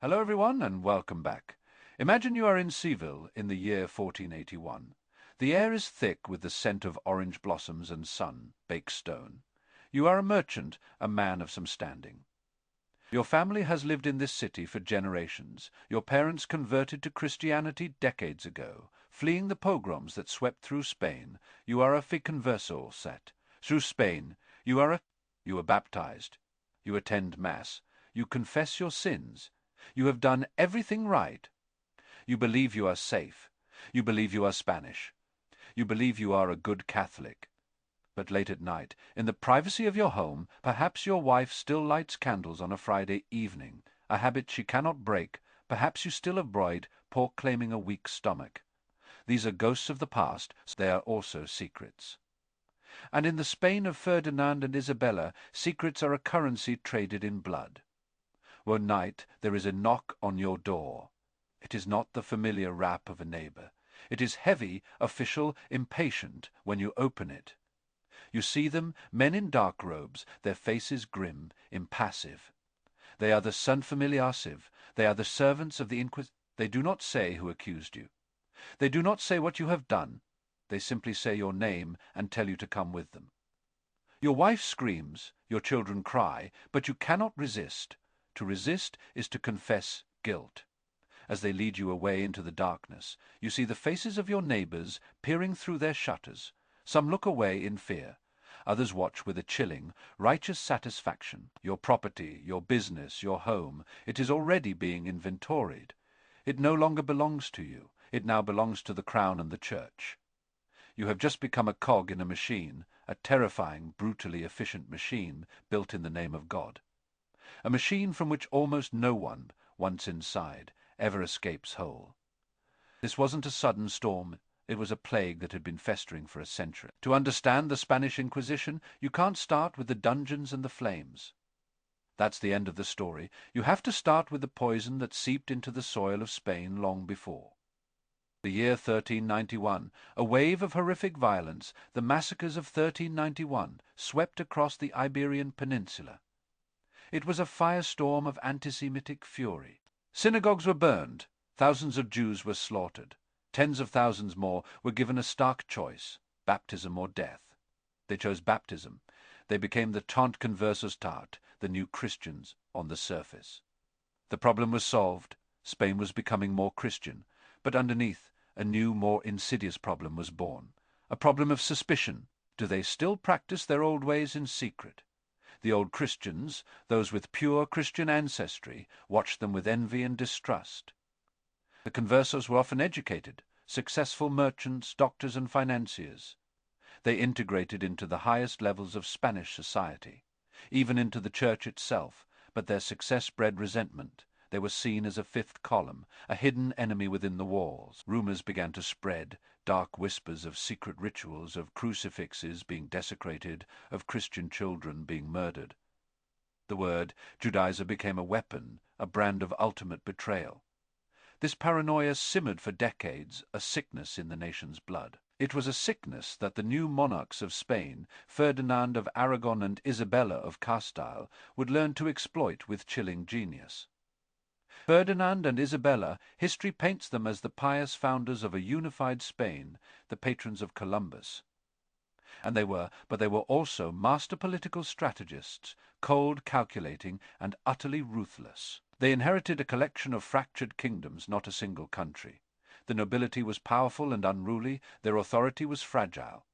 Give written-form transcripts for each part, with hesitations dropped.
Hello everyone and welcome back. Imagine you are in Seville in the year 1481. The air is thick with the scent of orange blossoms and sun-baked stone. You are a merchant, a man of some standing. Your family has lived in this city for generations. Your parents converted to Christianity decades ago, fleeing the pogroms that swept through Spain. You are a converso set. Through Spain, you are baptized. You attend Mass. You confess your sins. You have done everything right. You believe you are safe. You believe you are Spanish. You believe you are a good Catholic. But late at night, in the privacy of your home, perhaps your wife still lights candles on a Friday evening, a habit she cannot break. Perhaps you still avoid pork claiming a weak stomach. These are ghosts of the past, they are also secrets. And in the Spain of Ferdinand and Isabella, secrets are a currency traded in blood. One night there is a knock on your door. It is not the familiar rap of a neighbor. It is heavy, official, impatient when you open it. You see them, men in dark robes, their faces grim, impassive. They are the Sanfamiliasive. They are the servants of the Inquisition. They do not say who accused you. They do not say what you have done. They simply say your name and tell you to come with them. Your wife screams, your children cry, but you cannot resist. To resist is to confess guilt. As they lead you away into the darkness, you see the faces of your neighbors peering through their shutters. Some look away in fear. Others watch with a chilling, righteous satisfaction. Your property, your business, your home, it is already being inventoried. It no longer belongs to you. It now belongs to the crown and the church. You have just become a cog in a machine, a terrifying, brutally efficient machine built in the name of God. A machine from which almost no one, once inside, ever escapes whole. This wasn't a sudden storm. It was a plague that had been festering for a century. To understand the Spanish Inquisition, you can't start with the dungeons and the flames. That's the end of the story. You have to start with the poison that seeped into the soil of Spain long before. The year 1391, a wave of horrific violence, the massacres of 1391, swept across the Iberian Peninsula. It was a firestorm of anti-Semitic fury. Synagogues were burned. Thousands of Jews were slaughtered. Tens of thousands more were given a stark choice, baptism or death. They chose baptism. They became the tant conversos tart, the new Christians on the surface. The problem was solved. Spain was becoming more Christian. But underneath, a new, more insidious problem was born. A problem of suspicion. Do they still practice their old ways in secret? The old Christians, those with pure Christian ancestry, watched them with envy and distrust. The conversos were often educated, successful merchants, doctors, and financiers. They integrated into the highest levels of Spanish society, even into the church itself, but their success bred resentment. They were seen as a fifth column, a hidden enemy within the walls. Rumors began to spread, dark whispers of secret rituals, of crucifixes being desecrated, of Christian children being murdered. The word Judaizer became a weapon, a brand of ultimate betrayal. This paranoia simmered for decades, a sickness in the nation's blood. It was a sickness that the new monarchs of Spain, Ferdinand of Aragon and Isabella of Castile, would learn to exploit with chilling genius. Ferdinand and Isabella, history paints them as the pious founders of a unified Spain, the patrons of Columbus. And they were also master political strategists, cold, calculating, and utterly ruthless. They inherited a collection of fractured kingdoms, not a single country. The nobility was powerful and unruly, their authority was fragile.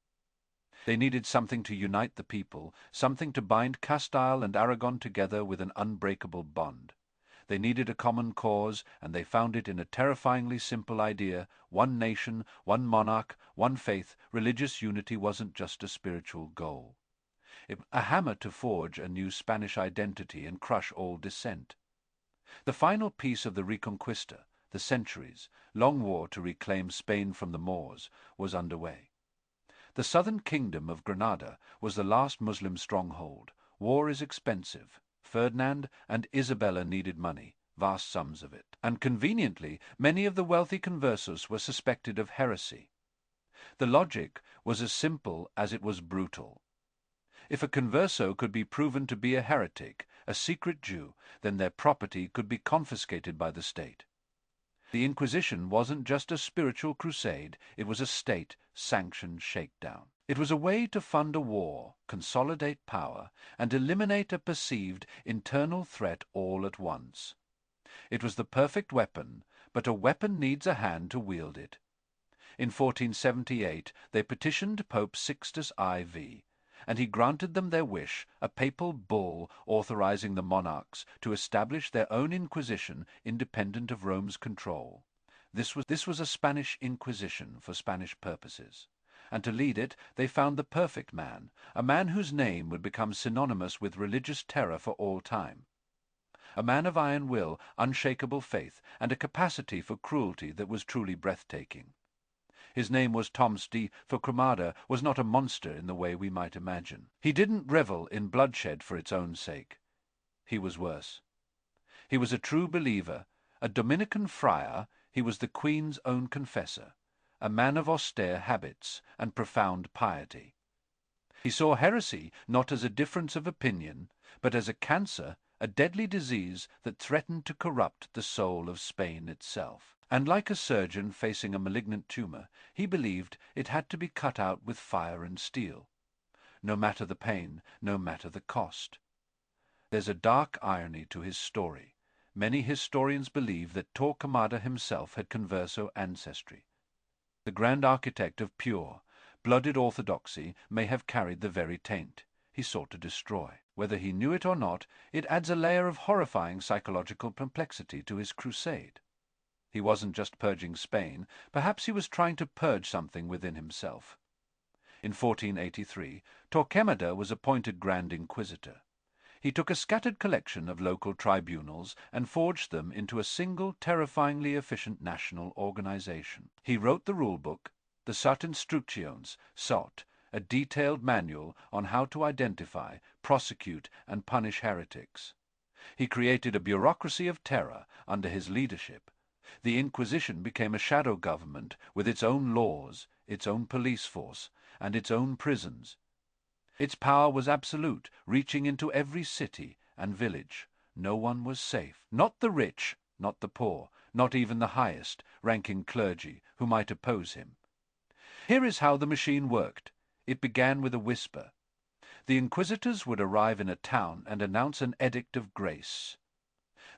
They needed something to unite the people, something to bind Castile and Aragon together with an unbreakable bond. They needed a common cause, and they found it in a terrifyingly simple idea: one nation, one monarch, one faith. Religious unity wasn't just a spiritual goal. A hammer to forge a new Spanish identity and crush all dissent. The final piece of the Reconquista, the centuries-long war to reclaim Spain from the Moors, was underway. The southern kingdom of Granada was the last Muslim stronghold. War is expensive. Ferdinand and Isabella needed money, vast sums of it. And conveniently, many of the wealthy conversos were suspected of heresy. The logic was as simple as it was brutal. If a converso could be proven to be a heretic, a secret Jew, then their property could be confiscated by the state. The Inquisition wasn't just a spiritual crusade, it was a state-sanctioned shakedown. It was a way to fund a war, consolidate power, and eliminate a perceived internal threat all at once. It was the perfect weapon, but a weapon needs a hand to wield it. In 1478 they petitioned Pope Sixtus IV, and he granted them their wish, a papal bull authorizing the monarchs to establish their own Inquisition independent of Rome's control. This was a Spanish Inquisition for Spanish purposes, and to lead it they found the perfect man, a man whose name would become synonymous with religious terror for all time. A man of iron will, unshakable faith, and a capacity for cruelty that was truly breathtaking. His name was Tomás de Torquemada, was not a monster in the way we might imagine. He didn't revel in bloodshed for its own sake. He was worse. He was a true believer, a Dominican friar. He was the Queen's own confessor, a man of austere habits and profound piety. He saw heresy not as a difference of opinion, but as a cancer, a deadly disease that threatened to corrupt the soul of Spain itself. And like a surgeon facing a malignant tumor, he believed it had to be cut out with fire and steel. No matter the pain, no matter the cost. There's a dark irony to his story. Many historians believe that Torquemada himself had converso ancestry. The grand architect of pure, blooded orthodoxy may have carried the very taint he sought to destroy. Whether he knew it or not, it adds a layer of horrifying psychological complexity to his crusade. He wasn't just purging Spain, perhaps he was trying to purge something within himself. In 1483, Torquemada was appointed Grand Inquisitor. He took a scattered collection of local tribunals and forged them into a single, terrifyingly efficient national organization. He wrote the rulebook, the Sat Instructions, SOT, a detailed manual on how to identify, prosecute, and punish heretics. He created a bureaucracy of terror under his leadership. The Inquisition became a shadow government with its own laws, its own police force, and its own prisons. Its power was absolute, reaching into every city and village. No one was safe. Not the rich, not the poor, not even the highest-ranking clergy who might oppose him. Here is how the machine worked. It began with a whisper. The inquisitors would arrive in a town and announce an edict of grace.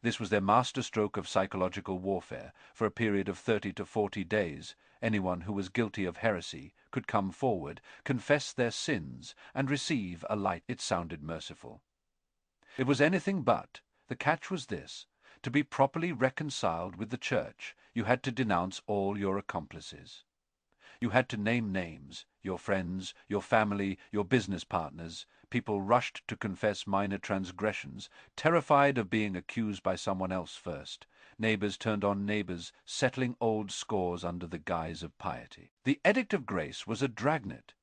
This was their masterstroke of psychological warfare. For a period of 30 to 40 days, anyone who was guilty of heresy could come forward, confess their sins, and receive a light. It sounded merciful. It was anything but. The catch was this. To be properly reconciled with the Church, you had to denounce all your accomplices. You had to name names, your friends, your family, your business partners. People rushed to confess minor transgressions, terrified of being accused by someone else first. Neighbors turned on neighbors, settling old scores under the guise of piety. The Edict of Grace was a dragnet.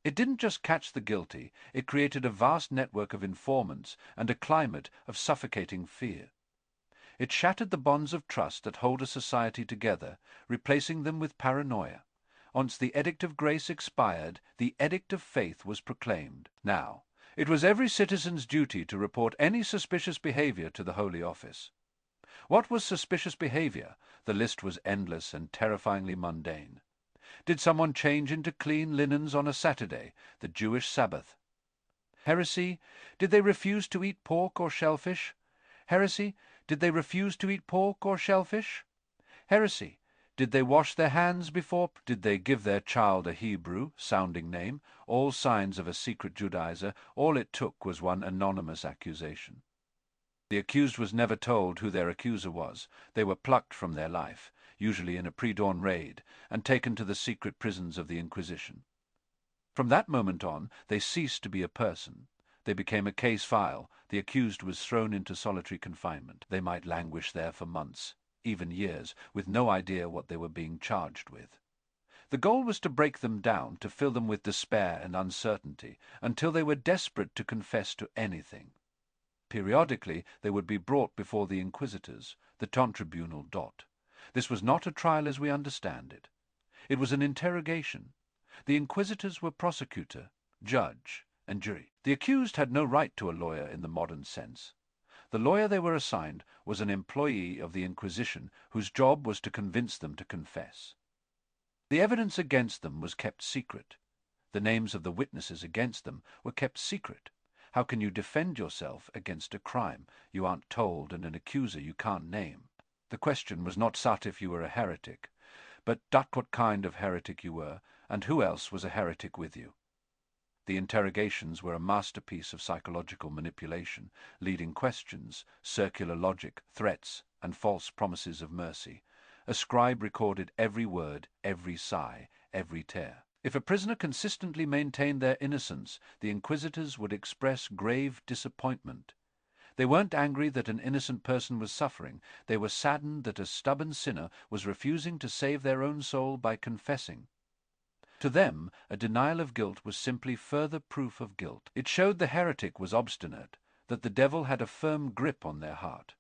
It didn't just catch the guilty, it created a vast network of informants and a climate of suffocating fear. It shattered the bonds of trust that hold a society together, replacing them with paranoia. Once the Edict of Grace expired, the Edict of Faith was proclaimed. Now, it was every citizen's duty to report any suspicious behavior to the Holy Office. What was suspicious behavior? The list was endless and terrifyingly mundane. Did someone change into clean linens on a Saturday, the Jewish Sabbath? Heresy? Did they refuse to eat pork or shellfish? Heresy? Did they refuse to eat pork or shellfish? Heresy? Did they wash their hands before? Did they give their child a Hebrew-sounding name? All signs of a secret Judaizer. All it took was one anonymous accusation. The accused was never told who their accuser was. They were plucked from their life, usually in a pre-dawn raid, and taken to the secret prisons of the Inquisition. From that moment on, they ceased to be a person. They became a case file. The accused was thrown into solitary confinement. They might languish there for months, even years, with no idea what they were being charged with. The goal was to break them down, to fill them with despair and uncertainty, until they were desperate to confess to anything. Periodically, they would be brought before the inquisitors, the tribunal. This was not a trial as we understand it. It was an interrogation. The inquisitors were prosecutor, judge, and jury. The accused had no right to a lawyer in the modern sense. The lawyer they were assigned was an employee of the Inquisition whose job was to convince them to confess. The evidence against them was kept secret. The names of the witnesses against them were kept secret. How can you defend yourself against a crime you aren't told and an accuser you can't name? The question was not sought if you were a heretic, but what kind of heretic you were, and who else was a heretic with you. The interrogations were a masterpiece of psychological manipulation, leading questions, circular logic, threats, and false promises of mercy. A scribe recorded every word, every sigh, every tear. If a prisoner consistently maintained their innocence, the inquisitors would express grave disappointment. They weren't angry that an innocent person was suffering. They were saddened that a stubborn sinner was refusing to save their own soul by confessing. To them, a denial of guilt was simply further proof of guilt. It showed the heretic was obstinate, that the devil had a firm grip on their heart.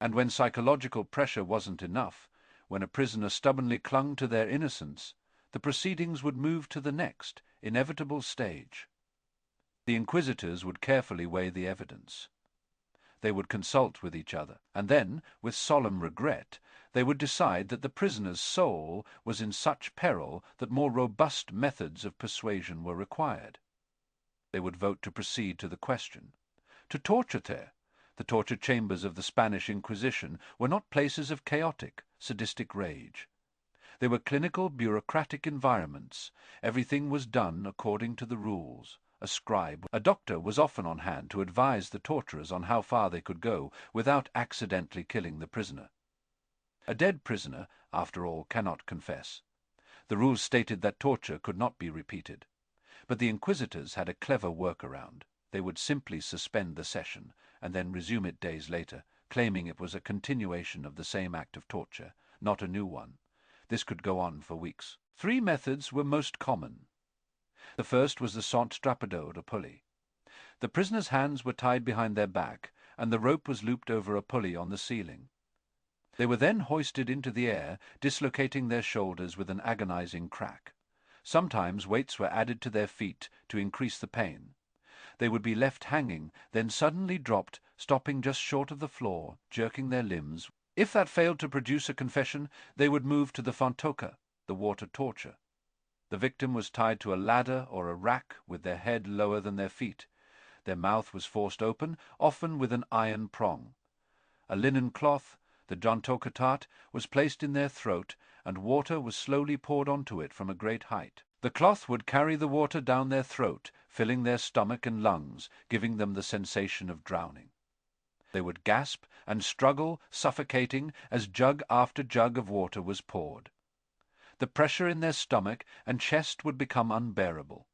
And when psychological pressure wasn't enough, when a prisoner stubbornly clung to their innocence, the proceedings would move to the next, inevitable stage. The inquisitors would carefully weigh the evidence. They would consult with each other, and then, with solemn regret, they would decide that the prisoner's soul was in such peril that more robust methods of persuasion were required. They would vote to proceed to the question. To torture there. The torture chambers of the Spanish Inquisition were not places of chaotic, sadistic rage. They were clinical, bureaucratic environments. Everything was done according to the rules. A scribe, a doctor, was often on hand to advise the torturers on how far they could go without accidentally killing the prisoner. A dead prisoner, after all, cannot confess. The rules stated that torture could not be repeated. But the inquisitors had a clever workaround. They would simply suspend the session and then resume it days later, claiming it was a continuation of the same act of torture, not a new one. This could go on for weeks. 3 methods were most common. The first was the sant strapado, or pulley. The prisoners' hands were tied behind their back, and the rope was looped over a pulley on the ceiling. They were then hoisted into the air, dislocating their shoulders with an agonizing crack. Sometimes weights were added to their feet to increase the pain. They would be left hanging, then suddenly dropped, stopping just short of the floor, jerking their limbs. If that failed to produce a confession, they would move to the fantoca, the water torture. The victim was tied to a ladder or a rack with their head lower than their feet. Their mouth was forced open, often with an iron prong. A linen cloth, the jantokatat, was placed in their throat, and water was slowly poured onto it from a great height. The cloth would carry the water down their throat, filling their stomach and lungs, giving them the sensation of drowning. They would gasp and struggle, suffocating, as jug after jug of water was poured. The pressure in their stomach and chest would become unbearable.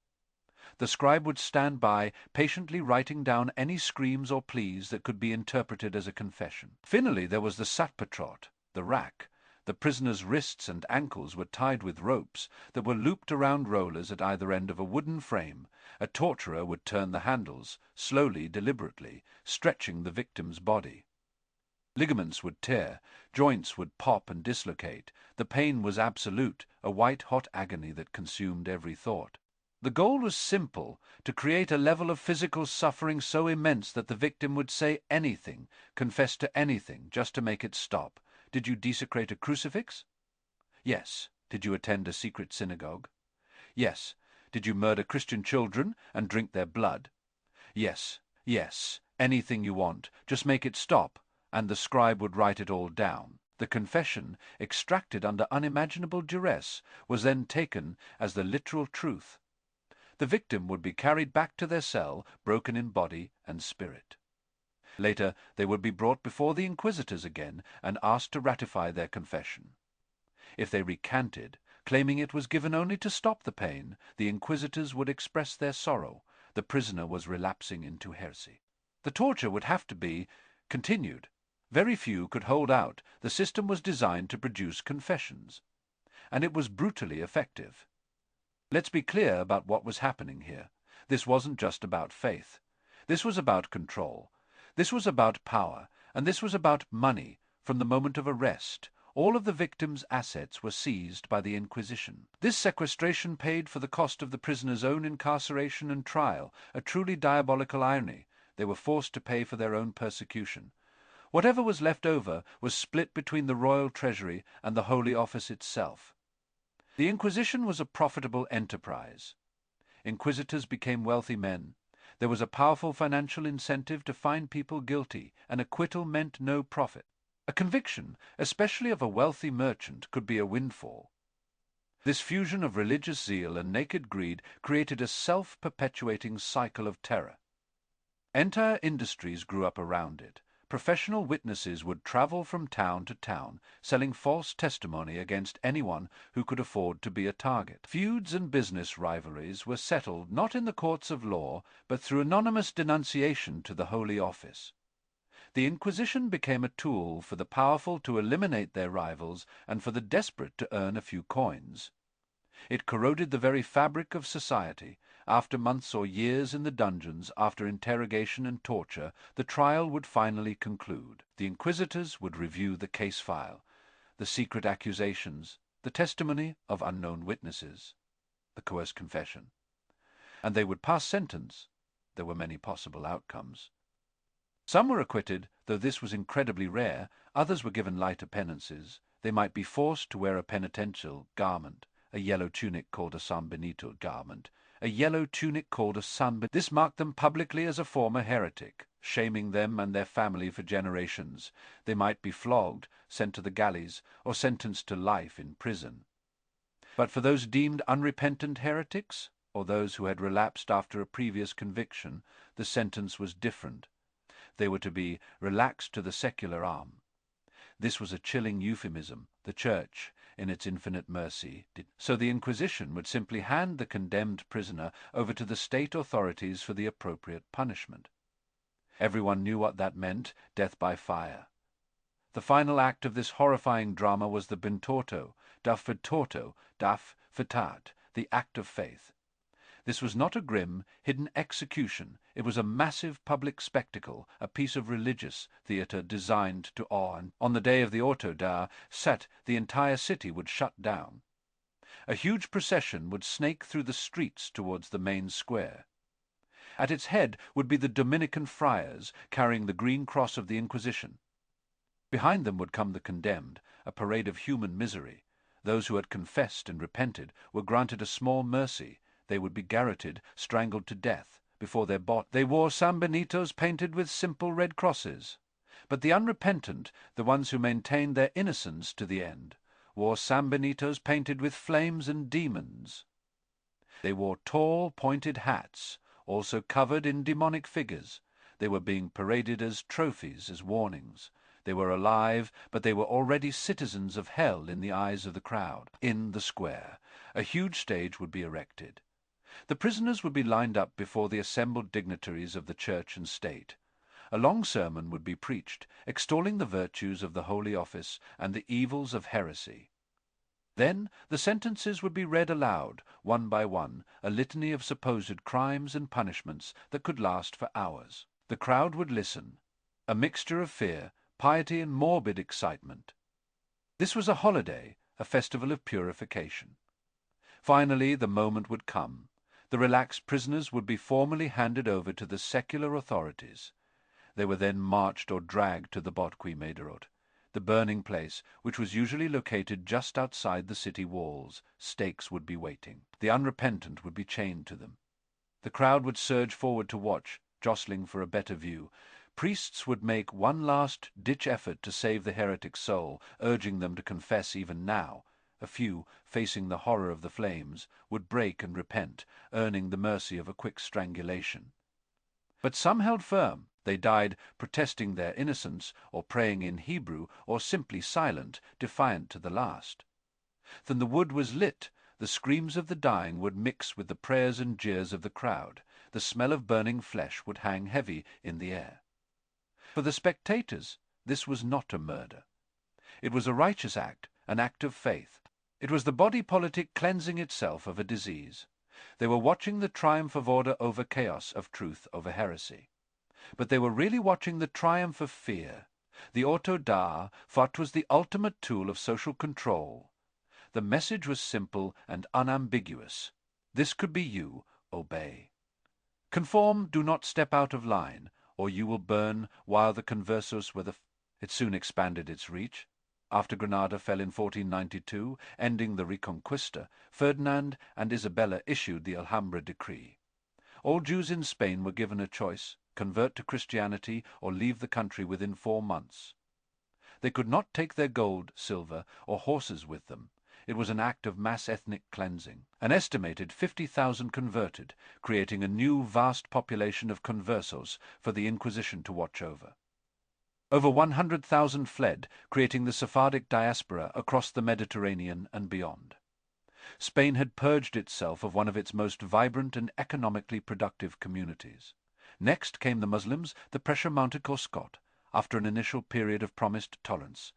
The scribe would stand by, patiently writing down any screams or pleas that could be interpreted as a confession. Finally, there was the satpatrot, the rack. The prisoner's wrists and ankles were tied with ropes that were looped around rollers at either end of a wooden frame. A torturer would turn the handles, slowly, deliberately, stretching the victim's body. Ligaments would tear, joints would pop and dislocate. The pain was absolute, a white-hot agony that consumed every thought. The goal was simple, to create a level of physical suffering so immense that the victim would say anything, confess to anything, just to make it stop. Did you desecrate a crucifix? Yes. Did you attend a secret synagogue? Yes. Did you murder Christian children and drink their blood? Yes. Yes. Anything you want. Just make it stop. And the scribe would write it all down. The confession, extracted under unimaginable duress, was then taken as the literal truth. The victim would be carried back to their cell, broken in body and spirit. Later, they would be brought before the inquisitors again and asked to ratify their confession. If they recanted, claiming it was given only to stop the pain, the inquisitors would express their sorrow. The prisoner was relapsing into heresy. The torture would have to be continued. Very few could hold out. The system was designed to produce confessions. And it was brutally effective. Let's be clear about what was happening here. This wasn't just about faith. This was about control. This was about power, and this was about money. From the moment of arrest, all of the victim's assets were seized by the Inquisition. This sequestration paid for the cost of the prisoner's own incarceration and trial, a truly diabolical irony. They were forced to pay for their own persecution. Whatever was left over was split between the royal treasury and the Holy Office itself. The Inquisition was a profitable enterprise. Inquisitors became wealthy men. There was a powerful financial incentive to find people guilty, and acquittal meant no profit. A conviction, especially of a wealthy merchant, could be a windfall. This fusion of religious zeal and naked greed created a self-perpetuating cycle of terror. Entire industries grew up around it. Professional witnesses would travel from town to town, selling false testimony against anyone who could afford to be a target. Feuds and business rivalries were settled not in the courts of law, but through anonymous denunciation to the Holy Office. The Inquisition became a tool for the powerful to eliminate their rivals and for the desperate to earn a few coins. It corroded the very fabric of society. After months or years in the dungeons, after interrogation and torture, the trial would finally conclude. The inquisitors would review the case file, the secret accusations, the testimony of unknown witnesses, the coerced confession. And they would pass sentence. There were many possible outcomes. Some were acquitted, though this was incredibly rare. Others were given lighter penances. They might be forced to wear a penitential garment, a yellow tunic called a San Benito garment, a yellow tunic called a San Benito. This marked them publicly as a former heretic, shaming them and their family for generations. They might be flogged, sent to the galleys, or sentenced to life in prison. But for those deemed unrepentant heretics, or those who had relapsed after a previous conviction, the sentence was different. They were to be relaxed to the secular arm. This was a chilling euphemism. The Church, in its infinite mercy, did. So the Inquisition would simply hand the condemned prisoner over to the state authorities for the appropriate punishment. Everyone knew what that meant: death by fire. The final act of this horrifying drama was the bentorto, daf fetorto, daf fetat, the act of faith. This was not a grim, hidden execution. It was a massive public spectacle, a piece of religious theatre designed to awe, and on the day of the auto da set, the entire city would shut down. A huge procession would snake through the streets towards the main square. At its head would be the Dominican friars, carrying the green cross of the Inquisition. Behind them would come the condemned, a parade of human misery. Those who had confessed and repented were granted a small mercy. They would be garroted, strangled to death. Before their they wore San Benitos painted with simple red crosses. But the unrepentant, the ones who maintained their innocence to the end, wore San Benitos painted with flames and demons. They wore tall, pointed hats, also covered in demonic figures. They were being paraded as trophies, as warnings. They were alive, but they were already citizens of hell in the eyes of the crowd. In the square, a huge stage would be erected. The prisoners would be lined up before the assembled dignitaries of the Church and State. A long sermon would be preached, extolling the virtues of the Holy Office and the evils of heresy. Then the sentences would be read aloud, one by one, a litany of supposed crimes and punishments that could last for hours. The crowd would listen, a mixture of fear, piety, and morbid excitement. This was a holiday, a festival of purification. Finally, the moment would come. The relaxed prisoners would be formally handed over to the secular authorities. They were then marched or dragged to the Botquimederot, the burning place, which was usually located just outside the city walls. Stakes would be waiting. The unrepentant would be chained to them. The crowd would surge forward to watch, jostling for a better view. Priests would make one last-ditch effort to save the heretic's soul, urging them to confess even now. A few, facing the horror of the flames, would break and repent, earning the mercy of a quick strangulation. But some held firm. They died protesting their innocence, or praying in Hebrew, or simply silent, defiant to the last. Then the wood was lit. The screams of the dying would mix with the prayers and jeers of the crowd. The smell of burning flesh would hang heavy in the air. For the spectators, this was not a murder. It was a righteous act, an act of faith. It was the body politic cleansing itself of a disease. They were watching the triumph of order over chaos, of truth over heresy. But they were really watching the triumph of fear. The auto da fought was the ultimate tool of social control. The message was simple and unambiguous. This could be you. Obey. Conform, do not step out of line. or you will burn while the conversos were the... It soon expanded its reach. After Granada fell in 1492, ending the Reconquista, Ferdinand and Isabella issued the Alhambra decree. All Jews in Spain were given a choice: convert to Christianity or leave the country within 4 months. They could not take their gold, silver, or horses with them. It was an act of mass ethnic cleansing. An estimated 50,000 converted, creating a new vast population of conversos for the Inquisition to watch over. Over 100,000 fled, creating the Sephardic diaspora across the Mediterranean and beyond. Spain had purged itself of one of its most vibrant and economically productive communities. Next came the Muslims. The pressure mounted for Scott. After an initial period of promised tolerance,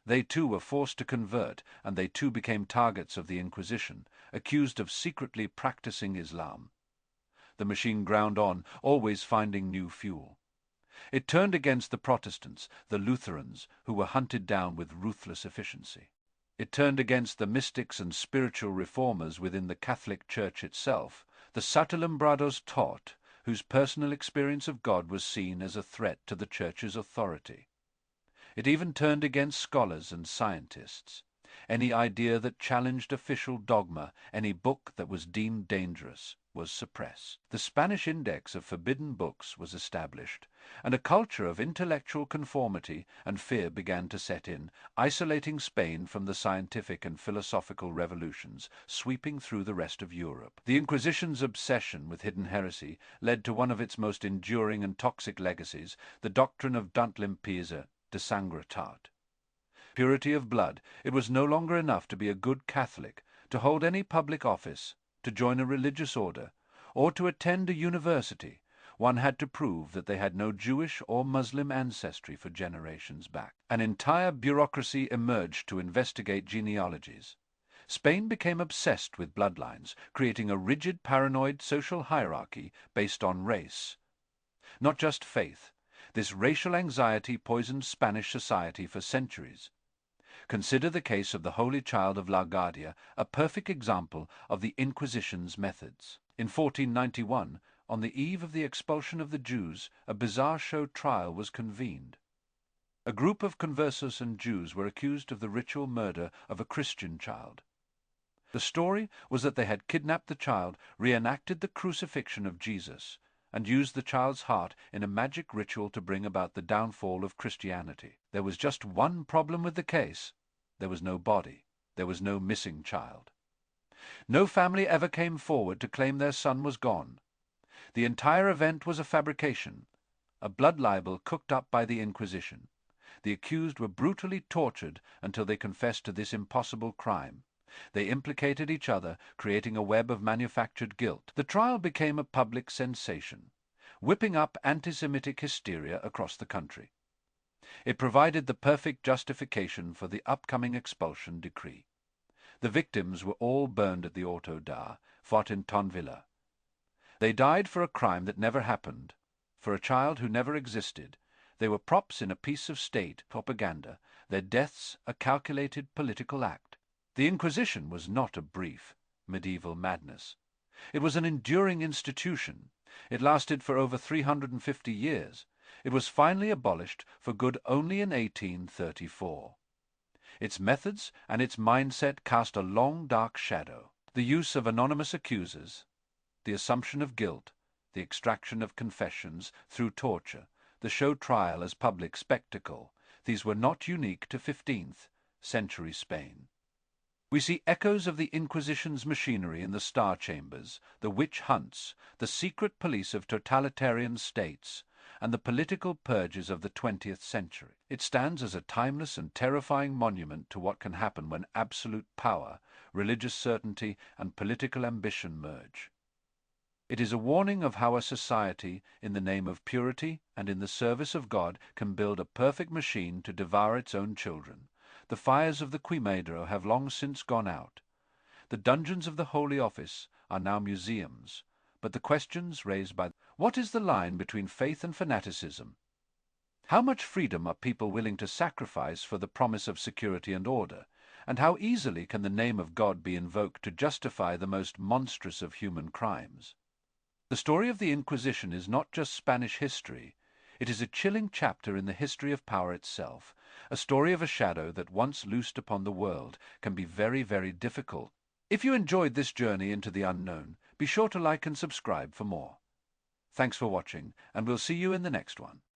they too were forced to convert, and they too became targets of the Inquisition, accused of secretly practicing Islam. The machine ground on, always finding new fuel. It turned against the Protestants, the Lutherans, who were hunted down with ruthless efficiency. It turned against the mystics and spiritual reformers within the Catholic Church itself, the Satalambrados taught, whose personal experience of God was seen as a threat to the Church's authority. It even turned against scholars and scientists. Any idea that challenged official dogma, any book that was deemed dangerous, was suppressed. The Spanish Index of Forbidden Books was established, and a culture of intellectual conformity and fear began to set in, isolating Spain from the scientific and philosophical revolutions sweeping through the rest of Europe. The Inquisition's obsession with hidden heresy led to one of its most enduring and toxic legacies, the doctrine of Dant limpieza de sangretat. Purity of blood. It was no longer enough to be a good Catholic, to hold any public office, to join a religious order, or to attend a university. One had to prove that they had no Jewish or Muslim ancestry for generations back. An entire bureaucracy emerged to investigate genealogies. Spain became obsessed with bloodlines, creating a rigid, paranoid social hierarchy based on race. Not just faith. This racial anxiety poisoned Spanish society for centuries. Consider the case of the Holy Child of La Guardia, a perfect example of the Inquisition's methods. In 1491, on the eve of the expulsion of the Jews, a bizarre show trial was convened. A group of conversos and Jews were accused of the ritual murder of a Christian child. The story was that they had kidnapped the child, reenacted the crucifixion of Jesus, and used the child's heart in a magic ritual to bring about the downfall of Christianity. There was just one problem with the case. There was no body. There was no missing child. No family ever came forward to claim their son was gone. The entire event was a fabrication, a blood libel cooked up by the Inquisition. The accused were brutally tortured until they confessed to this impossible crime. They implicated each other, creating a web of manufactured guilt. The trial became a public sensation, whipping up anti-Semitic hysteria across the country. It provided the perfect justification for the upcoming expulsion decree. The victims were all burned at the auto da, fought in Tonvilla. They died for a crime that never happened, for a child who never existed. They were props in a piece of state propaganda, their deaths a calculated political act. The Inquisition was not a brief, medieval madness. It was an enduring institution. It lasted for over 350 years. It was finally abolished for good only in 1834. Its methods and its mindset cast a long, dark shadow. The use of anonymous accusers, the assumption of guilt, the extraction of confessions through torture, the show trial as public spectacle, these were not unique to 15th century Spain. We see echoes of the Inquisition's machinery in the Star Chambers, the witch hunts, the secret police of totalitarian states, and the political purges of the 20th century. It stands as a timeless and terrifying monument to what can happen when absolute power, religious certainty, and political ambition merge. It is a warning of how a society, in the name of purity and in the service of God, can build a perfect machine to devour its own children. The fires of the Quemadero have long since gone out. The dungeons of the Holy Office are now museums, but the questions raised by what is the line between faith and fanaticism? How much freedom are people willing to sacrifice for the promise of security and order? And how easily can the name of God be invoked to justify the most monstrous of human crimes? The story of the Inquisition is not just Spanish history. It is a chilling chapter in the history of power itself, a story of a shadow that once loosed upon the world can be very, very difficult. If you enjoyed this journey into the unknown, be sure to like and subscribe for more. Thanks for watching, and we'll see you in the next one.